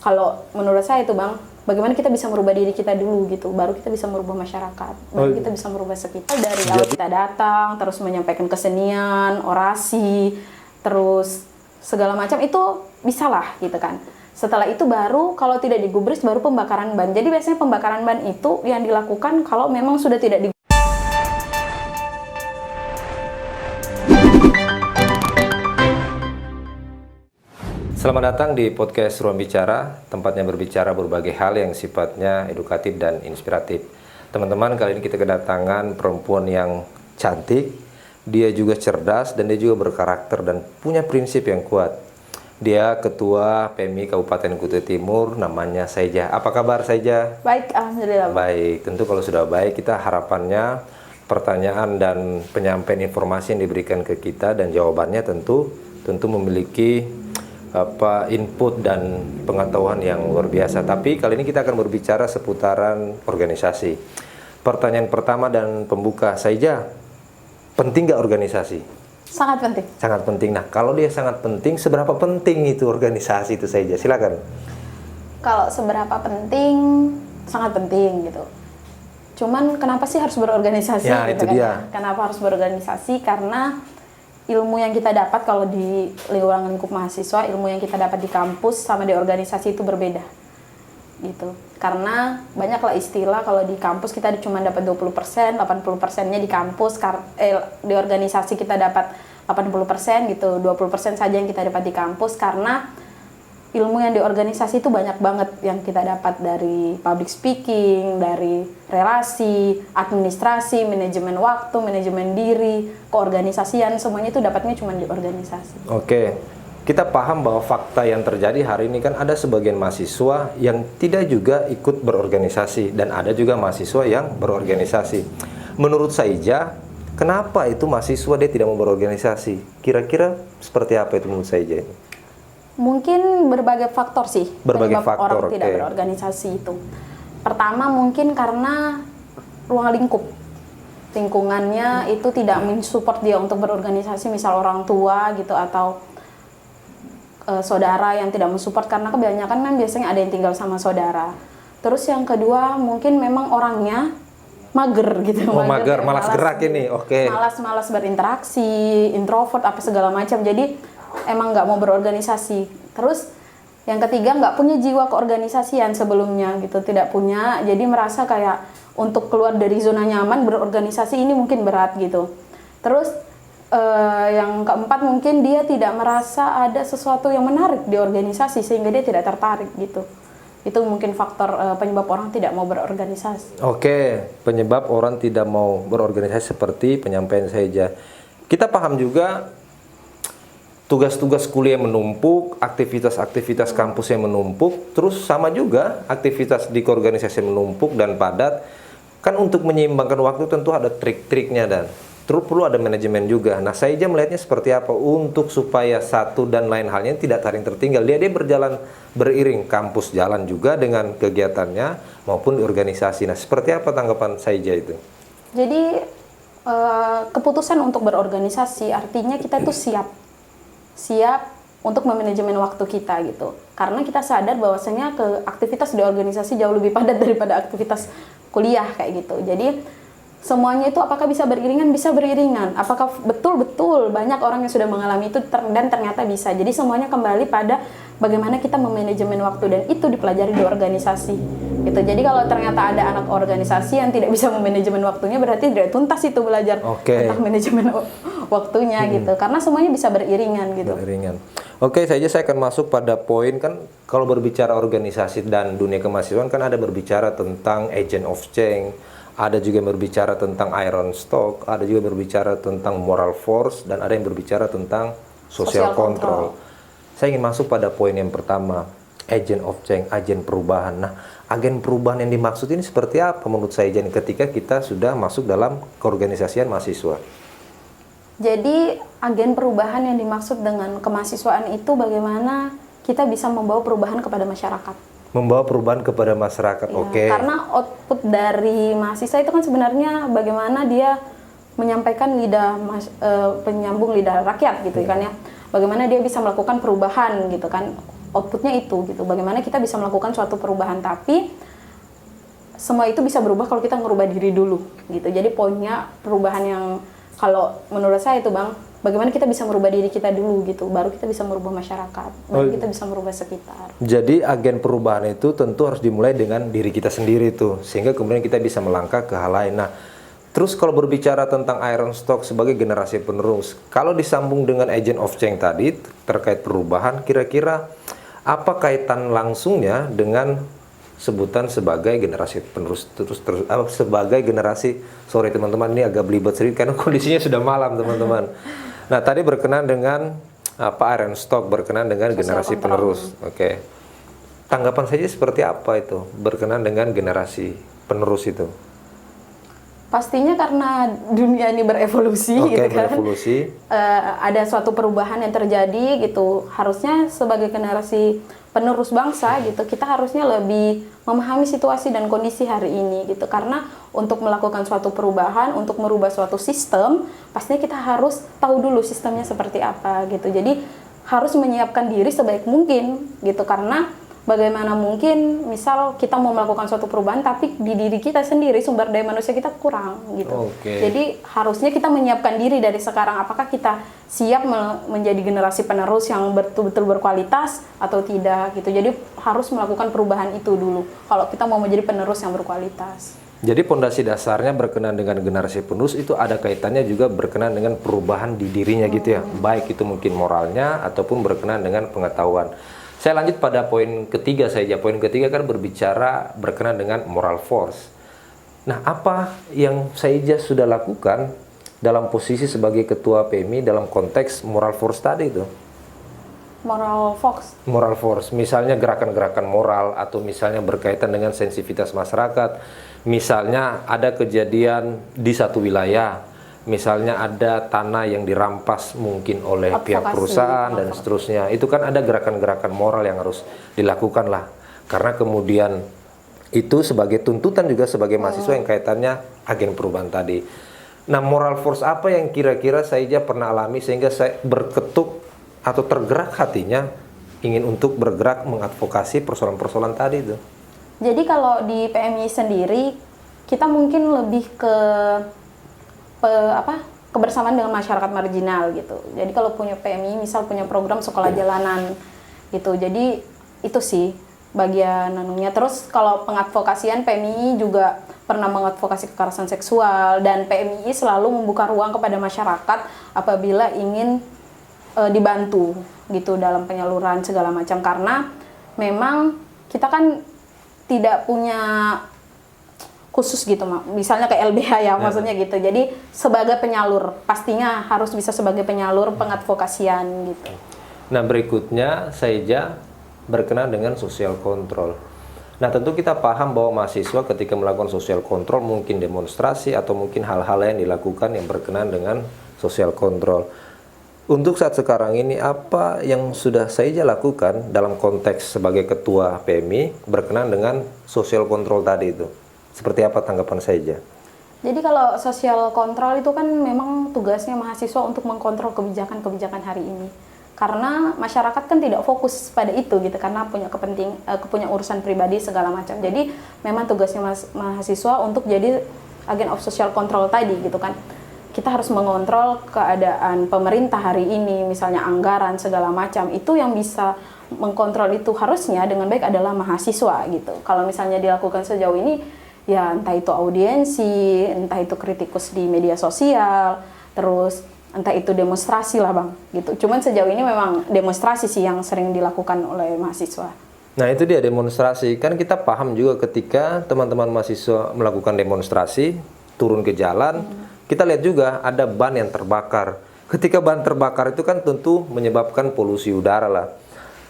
Kalau menurut saya itu Bang, bagaimana kita bisa merubah diri kita dulu gitu, baru kita bisa merubah masyarakat, baru kita bisa merubah sekitar. Dari awal kita datang, terus menyampaikan kesenian, orasi, terus segala macam itu bisa lah gitu kan. Setelah itu baru kalau tidak digubris baru pembakaran ban. Jadi biasanya pembakaran ban itu yang dilakukan kalau memang sudah tidak digubris. Selamat datang di podcast Ruang Bicara, tempatnya berbicara berbagai hal yang sifatnya edukatif dan inspiratif. Teman-teman, kali ini kita kedatangan perempuan yang cantik, dia juga cerdas dan dia juga berkarakter dan punya prinsip yang kuat. Dia Ketua PMI Kabupaten Kutai Timur, namanya Saijah. Apa kabar Saijah? Baik, alhamdulillah. Baik, tentu kalau sudah baik, kita harapannya pertanyaan dan penyampaian informasi yang diberikan ke kita dan jawabannya tentu memiliki input dan pengetahuan yang luar biasa. Tapi kali ini kita akan berbicara seputaran organisasi. Pertanyaan pertama dan pembuka, Saijah, penting nggak organisasi? Sangat penting. Sangat penting. Nah, kalau dia sangat penting, seberapa penting itu organisasi itu, Saijah? Silakan. Kalau seberapa penting, sangat penting gitu. Cuman kenapa sih harus berorganisasi? Ya, gitu itu kan? dia. Kenapa harus berorganisasi? Karena ilmu yang kita dapat kalau di lingkup mahasiswa, ilmu yang kita dapat di kampus sama di organisasi itu berbeda gitu. Karena banyaklah istilah kalau di kampus kita cuma dapat 20%, 80%-nya di kampus, di organisasi kita dapat 80% gitu, 20% saja yang kita dapat di kampus, karena ilmu yang di organisasi itu banyak banget yang kita dapat dari public speaking, dari relasi, administrasi, manajemen waktu, manajemen diri, keorganisasian, semuanya itu dapatnya cuma di organisasi. Oke, kita paham bahwa fakta yang terjadi hari ini kan ada sebagian mahasiswa yang tidak juga ikut berorganisasi dan ada juga mahasiswa yang berorganisasi. Menurut Saijah, kenapa itu mahasiswa dia tidak mau berorganisasi? Kira-kira seperti apa itu menurut Saijah ini? Mungkin berbagai faktor sih penyebab orang tidak berorganisasi itu. Pertama mungkin karena ruang lingkungannya itu tidak mensupport dia untuk berorganisasi, misal orang tua gitu atau saudara yang tidak mensupport, karena kebanyakan kan biasanya ada yang tinggal sama saudara. Terus yang kedua mungkin memang orangnya mager gitu. Mager, malas gerak ini, oke. Malas berinteraksi, introvert apa segala macam. Jadi emang nggak mau berorganisasi. Terus yang ketiga nggak punya jiwa keorganisasian sebelumnya gitu, tidak punya. Jadi merasa kayak untuk keluar dari zona nyaman berorganisasi ini mungkin berat gitu. Terus yang keempat mungkin dia tidak merasa ada sesuatu yang menarik di organisasi sehingga dia tidak tertarik gitu. Itu mungkin faktor penyebab orang tidak mau berorganisasi. Oke, penyebab orang tidak mau berorganisasi seperti penyampaian Saijah. Kita paham juga tugas-tugas kuliah menumpuk, aktivitas-aktivitas kampus yang menumpuk, terus sama juga aktivitas di keorganisasi menumpuk dan padat. Kan untuk menyeimbangkan waktu tentu ada trik-triknya dan terus perlu ada manajemen juga. Nah, Saijah melihatnya seperti apa untuk supaya satu dan lain halnya tidak saling tertinggal. Dia berjalan beriring, kampus jalan juga dengan kegiatannya maupun di organisasi. Nah, seperti apa tanggapan Saijah itu? Jadi keputusan untuk berorganisasi artinya kita tuh siap untuk memanajemen waktu kita gitu. Karena kita sadar bahwasanya aktivitas di organisasi jauh lebih padat daripada aktivitas kuliah kayak gitu. Jadi semuanya itu apakah bisa beriringan? Bisa beriringan. Apakah betul-betul banyak orang yang sudah mengalami itu dan ternyata bisa. Jadi semuanya kembali pada bagaimana kita memanajemen waktu, dan itu dipelajari di organisasi. Gitu. Jadi kalau ternyata ada anak organisasi yang tidak bisa memanajemen waktunya, berarti tidak tuntas itu belajar tentang manajemen waktunya gitu. Karena semuanya bisa beriringan gitu. Beriringan. Oke, saya akan masuk pada poin. Kan kalau berbicara organisasi dan dunia kemahasiswaan kan ada berbicara tentang agent of change, ada juga yang berbicara tentang iron stock, ada juga berbicara tentang moral force, dan ada yang berbicara tentang social control. Saya ingin masuk pada poin yang pertama, agent of change, agen perubahan. Nah, agen perubahan yang dimaksud ini seperti apa menurut saya ketika kita sudah masuk dalam keorganisasian mahasiswa? Jadi agen perubahan yang dimaksud dengan kemahasiswaan itu bagaimana kita bisa membawa perubahan kepada masyarakat. Membawa perubahan kepada masyarakat, ya, oke. Karena output dari mahasiswa itu kan sebenarnya bagaimana dia menyampaikan penyambung lidah rakyat gitu kan ya. Bagaimana dia bisa melakukan perubahan gitu kan. outputnya itu gitu. Bagaimana kita bisa melakukan suatu perubahan, tapi semua itu bisa berubah kalau kita ngerubah diri dulu gitu. Jadi poinnya perubahan yang kalau menurut saya itu Bang, bagaimana kita bisa merubah diri kita dulu gitu, baru kita bisa merubah masyarakat, baru kita bisa merubah sekitar. Jadi agen perubahan itu tentu harus dimulai dengan diri kita sendiri tuh, sehingga kemudian kita bisa melangkah ke hal lain. Nah, terus kalau berbicara tentang Iron Stock sebagai generasi penerus, kalau disambung dengan agent of change tadi terkait perubahan, kira-kira apa kaitan langsungnya dengan sebutan sebagai generasi penerus sebagai generasi, sorry teman-teman ini agak belibet sedikit karena kondisinya sudah malam teman-teman. Nah tadi berkenan dengan apa Iron Stock berkenan dengan generasi penerus. Oke. Tanggapan saja seperti apa itu berkenan dengan generasi penerus itu? Pastinya karena dunia ini berevolusi gitu kan. Berevolusi. Ada suatu perubahan yang terjadi gitu. Harusnya sebagai generasi penerus bangsa gitu, kita harusnya lebih memahami situasi dan kondisi hari ini gitu. Karena untuk melakukan suatu perubahan, untuk merubah suatu sistem, pastinya kita harus tahu dulu sistemnya seperti apa gitu. Jadi harus menyiapkan diri sebaik mungkin gitu, karena bagaimana mungkin misal kita mau melakukan suatu perubahan tapi di diri kita sendiri sumber daya manusia kita kurang gitu. Jadi harusnya kita menyiapkan diri dari sekarang, apakah kita siap menjadi generasi penerus yang betul-betul berkualitas atau tidak gitu. Jadi harus melakukan perubahan itu dulu kalau kita mau menjadi penerus yang berkualitas. Jadi pondasi dasarnya berkenan dengan generasi penerus itu ada kaitannya juga berkenan dengan perubahan di dirinya gitu ya. Baik itu mungkin moralnya ataupun berkenan dengan pengetahuan. Saya lanjut pada poin ketiga saja. Poin ketiga kan berbicara berkenan dengan moral force. Nah, apa yang Saija sudah lakukan dalam posisi sebagai ketua PMI dalam konteks moral force tadi itu? Moral force? Moral force, misalnya gerakan-gerakan moral atau misalnya berkaitan dengan sensitivitas masyarakat. Misalnya ada kejadian di satu wilayah, misalnya ada tanah yang dirampas mungkin oleh pihak perusahaan dan seterusnya. Itu kan ada gerakan-gerakan moral yang harus dilakukan lah. Karena kemudian itu sebagai tuntutan juga sebagai mahasiswa yang kaitannya agen perubahan tadi. Nah, moral force apa yang kira-kira Saija pernah alami sehingga saya berketuk atau tergerak hatinya ingin untuk bergerak mengadvokasi persoalan-persoalan tadi itu? Jadi kalau di PMI sendiri kita mungkin lebih ke kebersamaan dengan masyarakat marginal gitu. Jadi kalau punya PMI misal punya program sekolah jalanan gitu. Jadi itu sih bagian anunya. Terus kalau pengadvokasian, PMI juga pernah mengadvokasi kekerasan seksual, dan PMI selalu membuka ruang kepada masyarakat apabila ingin dibantu gitu dalam penyaluran segala macam, karena memang kita kan tidak punya khusus gitu, misalnya kayak LBH ya, maksudnya gitu. Jadi sebagai penyalur, pastinya harus bisa sebagai penyalur pengadvokasian gitu. Nah, berikutnya Saija berkenaan dengan sosial kontrol. Nah, tentu kita paham bahwa mahasiswa ketika melakukan sosial kontrol mungkin demonstrasi atau mungkin hal-hal yang dilakukan yang berkenaan dengan sosial kontrol. Untuk saat sekarang ini, apa yang sudah Saija lakukan dalam konteks sebagai ketua PMI berkenaan dengan sosial kontrol tadi itu? Seperti apa tanggapan Saija? Jadi kalau sosial kontrol itu kan memang tugasnya mahasiswa untuk mengkontrol kebijakan-kebijakan hari ini. Karena masyarakat kan tidak fokus pada itu gitu, karena punya urusan pribadi segala macam. Jadi memang tugasnya mahasiswa untuk jadi agen of social control tadi gitu kan. Kita harus mengontrol keadaan pemerintah hari ini, misalnya anggaran segala macam. Itu yang bisa mengkontrol itu harusnya dengan baik adalah mahasiswa gitu. Kalau misalnya dilakukan sejauh ini, ya entah itu audiensi, entah itu kritikus di media sosial, terus entah itu demonstrasi lah Bang gitu. Cuman sejauh ini memang demonstrasi sih yang sering dilakukan oleh mahasiswa. Nah, itu dia demonstrasi. Kan kita paham juga ketika teman-teman mahasiswa melakukan demonstrasi, turun ke jalan, kita lihat juga ada ban yang terbakar. Ketika ban terbakar itu kan tentu menyebabkan polusi udara lah.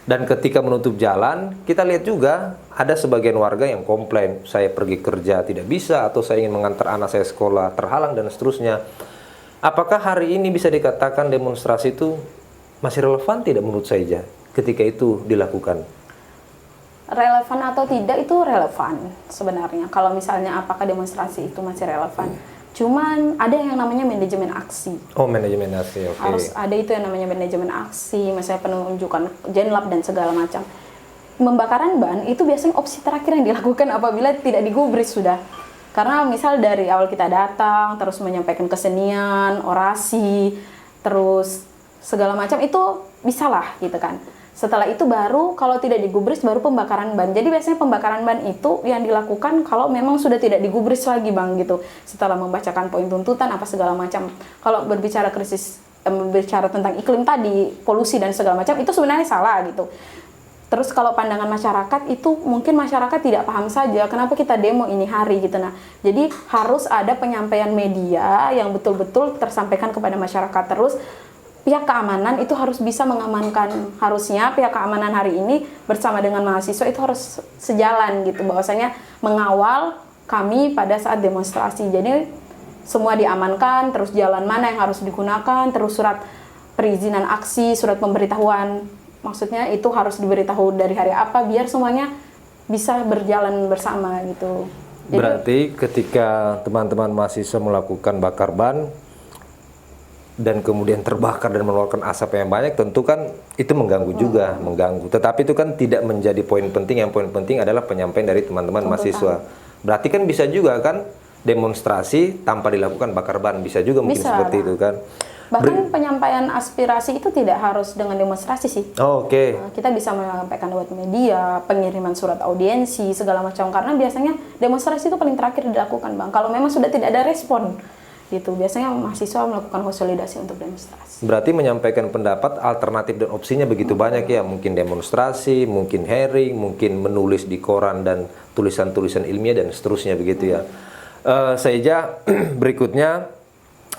Dan ketika menutup jalan, kita lihat juga ada sebagian warga yang komplain, saya pergi kerja tidak bisa, atau saya ingin mengantar anak saya sekolah terhalang dan seterusnya. Apakah hari ini bisa dikatakan demonstrasi itu masih relevan tidak menurut Saija ketika itu dilakukan? Relevan atau tidak itu relevan sebenarnya. Kalau misalnya apakah demonstrasi itu masih relevan? Cuman ada yang namanya manajemen aksi. Oh, manajemen aksi, oke. Harus ada itu yang namanya manajemen aksi, misalnya penunjukan jenlab dan segala macam. pembakaran ban itu biasanya opsi terakhir yang dilakukan apabila tidak digubris sudah. Karena misal dari awal kita datang, terus menyampaikan kesenian, orasi, terus segala macam itu bisa lah gitu kan. Setelah itu baru kalau tidak digubris baru pembakaran ban. Jadi biasanya pembakaran ban itu yang dilakukan kalau memang sudah tidak digubris lagi Bang gitu. Setelah membacakan poin tuntutan apa segala macam. Kalau berbicara berbicara tentang iklim tadi, polusi dan segala macam itu sebenarnya salah gitu. Terus kalau pandangan masyarakat itu mungkin masyarakat tidak paham saja kenapa kita demo ini hari gitu. Nah, jadi harus ada penyampaian media yang betul-betul tersampaikan kepada masyarakat. Terus pihak keamanan itu harus bisa mengamankan, harusnya pihak keamanan hari ini bersama dengan mahasiswa itu harus sejalan gitu, bahwasanya mengawal kami pada saat demonstrasi. Jadi semua diamankan, terus jalan mana yang harus digunakan, terus surat perizinan aksi, surat pemberitahuan, maksudnya itu harus diberitahu dari hari apa biar semuanya bisa berjalan bersama gitu. Jadi, berarti ketika teman-teman mahasiswa melakukan bakar ban dan kemudian terbakar dan mengeluarkan asap yang banyak, tentu kan itu mengganggu juga, mengganggu. Tetapi itu kan tidak menjadi poin penting. Yang poin penting adalah penyampaian dari teman-teman mahasiswa. Berarti kan bisa juga kan demonstrasi tanpa dilakukan bakar ban, bisa juga mungkin seperti itu kan. Bahkan penyampaian aspirasi itu tidak harus dengan demonstrasi sih. Oh, oke. Kita bisa menyampaikan lewat media, pengiriman surat audiensi, segala macam. Karena biasanya demonstrasi itu paling terakhir dilakukan Bang. Kalau memang sudah tidak ada respon, gitu. Biasanya mahasiswa melakukan konsolidasi untuk demonstrasi. Berarti menyampaikan pendapat, alternatif dan opsinya begitu banyak ya. Mungkin demonstrasi, mungkin hearing, mungkin menulis di koran dan tulisan-tulisan ilmiah dan seterusnya begitu ya. Saja berikutnya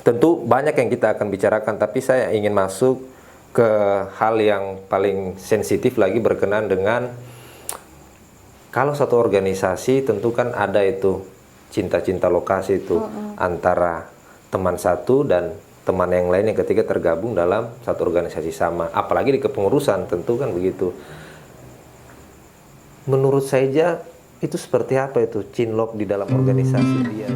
tentu banyak yang kita akan bicarakan, tapi saya ingin masuk ke hal yang paling sensitif lagi berkenaan dengan kalau satu organisasi tentu kan ada itu cinta-cinta lokasi itu antara teman satu dan teman yang lain yang ketiga tergabung dalam satu organisasi sama, apalagi di kepengurusan tentu kan begitu. Menurut saya itu seperti apa itu cinlok di dalam organisasi dia?